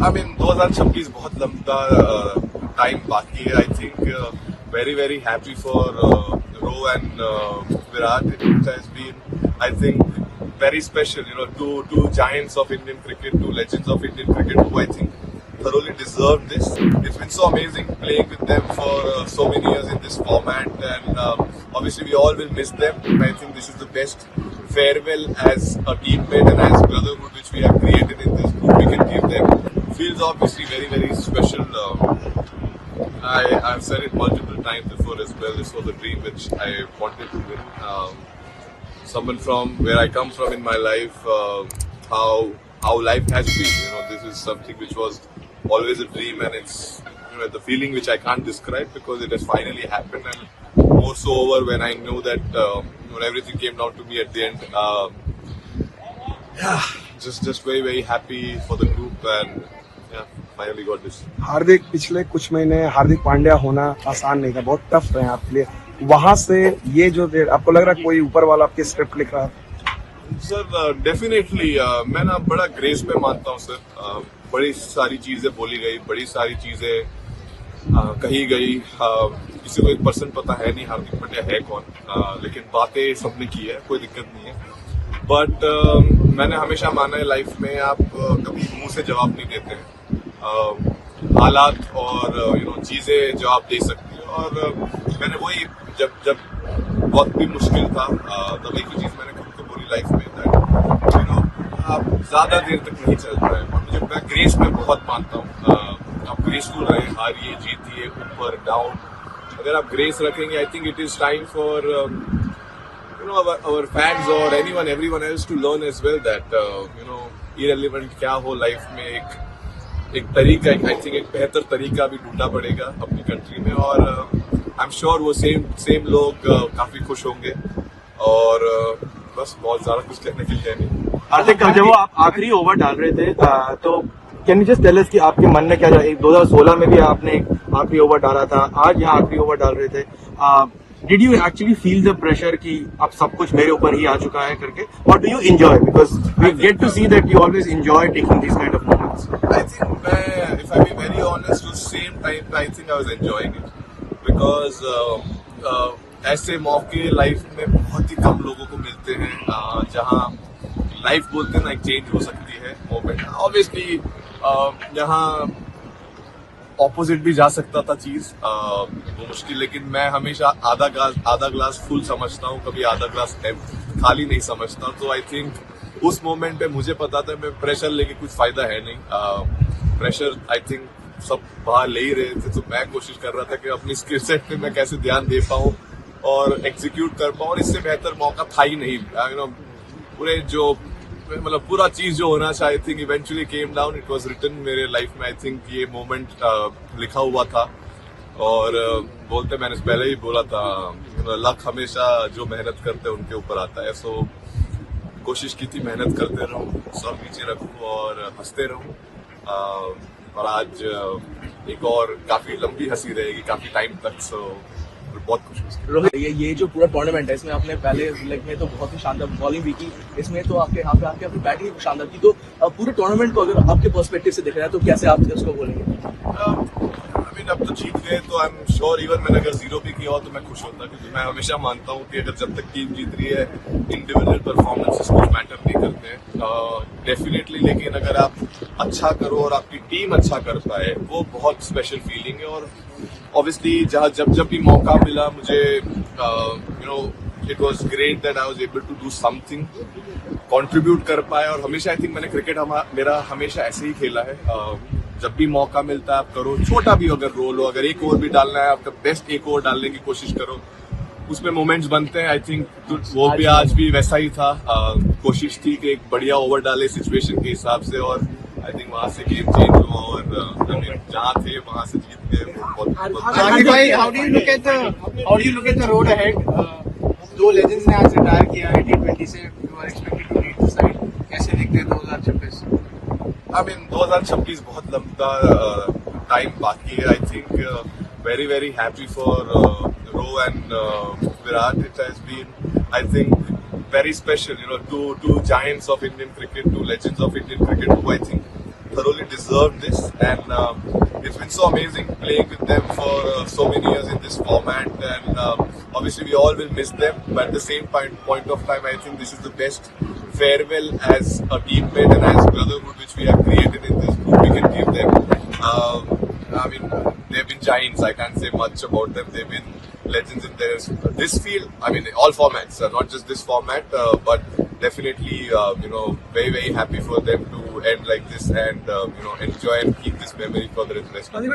I mean 2026 बहुत लंबा time बाकी है. I think very happy for Row and Virat. It has been, I think, very special. You know, two giants of Indian cricket, two legends of Indian cricket, who I think thoroughly deserve this. It's been so amazing playing with them for so many years in this format, and obviously we all will miss them. I think this is the best farewell as a teammate and as brotherhood which we have created in this group. We can give them. Feels obviously very special. I've said it multiple times before as well. This was a dream which I wanted to win. Someone from where I come from in my life, how life has been. You know, this is something which was always a dream, and it's the feeling which I can't describe because it has finally happened, and more so over when I know that when everything came down to me at the end. Just very happy for the group, and finally got this. हार्दिक, पिछले कुछ महीने हार्दिक पांड्या होना आसान नहीं था, बहुत tough रहे आपके लिए. वहां से ये जो आपको लग रहा है कोई ऊपर वाला आपके स्क्रिप्ट लिख रहा है? सर डेफिनेटली मैं ना बड़ा ग्रेस पे मानता हूँ सर. बड़ी सारी चीजें बोली गई, बड़ी सारी चीजें कही गई. किसी को 1% पता है नहीं हार्दिक पांड्या है कौन, लेकिन बातें सबने की है, कोई दिक्कत नहीं है. बट मैंने हमेशा माना है लाइफ में आप कभी मुंह से जवाब नहीं देते हैं. हालात और चीजें जवाब दे सकती है, और मैंने वही जब वक्त भी मुश्किल था तब एक ही चीज मैंने खुद को बोली लाइफ में, आप ज्यादा देर तक नहीं चल रहे हैं. और मैं ग्रेस में बहुत मानता हूँ. आप ग्रेसफुल रहे, हारिए जीतिए, ऊपर डाउन, अगर आप ग्रेस रखेंगे I think it is time for our fans or everyone else to learn as well that irrelevant क्या हो लाइफ में, एक तरीका, आई थिंक एक बेहतर तरीका भी ढूंढना पड़ेगा अपनी कंट्री में. और आई एम श्योर वो सेम लोग काफी खुश होंगे, और बस बहुत ज्यादा कुछ कहने के लिए नहीं. हार्दिक, जब वो आप आखिरी ओवर डाल रहे थे तो can you just tell us कि आपके मन में क्या था? 2016 में भी आपने आखिरी ओवर डाला था, आज यहाँ आखिरी ओवर डाल रहे थे. Did you actually feel the pressure कि अब सब कुछ मेरे ऊपर ही आ चुका है करके, और do you enjoy, because we get to see that you always enjoy taking this kind of moments? I think if I be very honest, at the same time I think I was enjoying it because ऐसे मौके life में बहुत ही कम लोगों को मिलते हैं जहाँ life बोलते हैं ना, एक चेंज हो सकती है मोमेंट. ऑब्वियसली यहाँ ऑपोजिट भी जा सकता था चीज, वो मुश्किल, लेकिन मैं हमेशा आधा ग्लास फुल समझता हूँ, कभी आधा ग्लास खाली नहीं समझता. तो आई थिंक उस मोमेंट पे मुझे पता था मैं प्रेशर लेके कुछ फायदा है नहीं. प्रेशर आई थिंक सब बाहर ले ही रहे थे, तो मैं कोशिश कर रहा था कि अपनी स्किल सेट पे मैं कैसे ध्यान दे पाऊँ और एग्जीक्यूट कर पाऊँ, और इससे बेहतर मौका था ही नहीं. पूरे जो मतलब पूरा चीज जो होना चाहिए, I think eventually came down. It was written मेरे लाइफ में. आई थिंक ये मोमेंट लिखा हुआ था, और बोलते मैंने पहले ही बोला था, लक हमेशा जो मेहनत करते हैं उनके ऊपर आता है. सो कोशिश की थी मेहनत करते रहूं, सब नीचे रखूं और हंसते रहूं. और आज एक और काफी लंबी हंसी रहेगी काफी टाइम तक. सो बहुत खुश. रोहित, ये जो पूरा टूर्नामेंट है, इसमें आपने पहले लेग में तो बहुत ही शानदार बॉलिंग भी की, इसमें तो आपके यहाँ पे आके अपनी बैटिंग शानदार की. तो पूरे टूर्नामेंट को अगर आपके पर्सपेक्टिव से देख रहे हैं तो कैसे आप उसको बोलेंगे? अब तो जीत गए तो आई एम श्योर इवन मैंने अगर 0 भी किया हो तो मैं खुश होता, क्योंकि मैं हमेशा मानता हूँ कि अगर जब तक टीम जीत रही है इंडिविजुअल परफॉर्मेंसेस कुछ मैटर नहीं करते हैं डेफिनेटली. लेकिन अगर आप अच्छा करो और आपकी टीम अच्छा कर पाए, वो बहुत स्पेशल फीलिंग है. और ऑब्वियसली जब भी मौका मिला मुझे, it was great that I was able to do something, contribute कर पाया. और हमेशा आई थिंक मैंने क्रिकेट मेरा हमेशा ऐसे ही खेला है. जब भी मौका मिलता है आप करो, छोटा भी अगर रोल हो, अगर एक ओवर भी डालना है आपका बेस्ट एक ओवर डालने की कोशिश करो, उसमें मोमेंट्स बनते हैं. आई थिंक वो भी आज भी वैसा ही था. कोशिश थी कि एक बढ़िया ओवर डाले सिचुएशन के हिसाब से, और आई थिंक वहां से गेम चेंज हुआ, और जहाँ थे वहां से जीत गए. How do you look at the road ahead? दो लेजेंड्स ने आज रिटायर किया है T20 से. You are expected to lead the side. कैसे देखते हैं 2026? आई मीन 2026 बहुत लंबा टाइम बाकी है. I think very happy for Row and Virat. It has been, I think, very special. Two giants of Indian cricket, two legends of Indian cricket, who I think thoroughly deserved this, and it's been so amazing playing with them for so many years in this format, and obviously we all will miss them, but at the same point of time, I think this is the best farewell as a teammate and as brotherhood which we have created in this group. We can give them. I mean, they've been giants. I can't say much about them. They've been legends in this field. I mean, all formats, not just this format, but definitely, very, very happy for them to end like this and, enjoy and keep this memory for the rest of the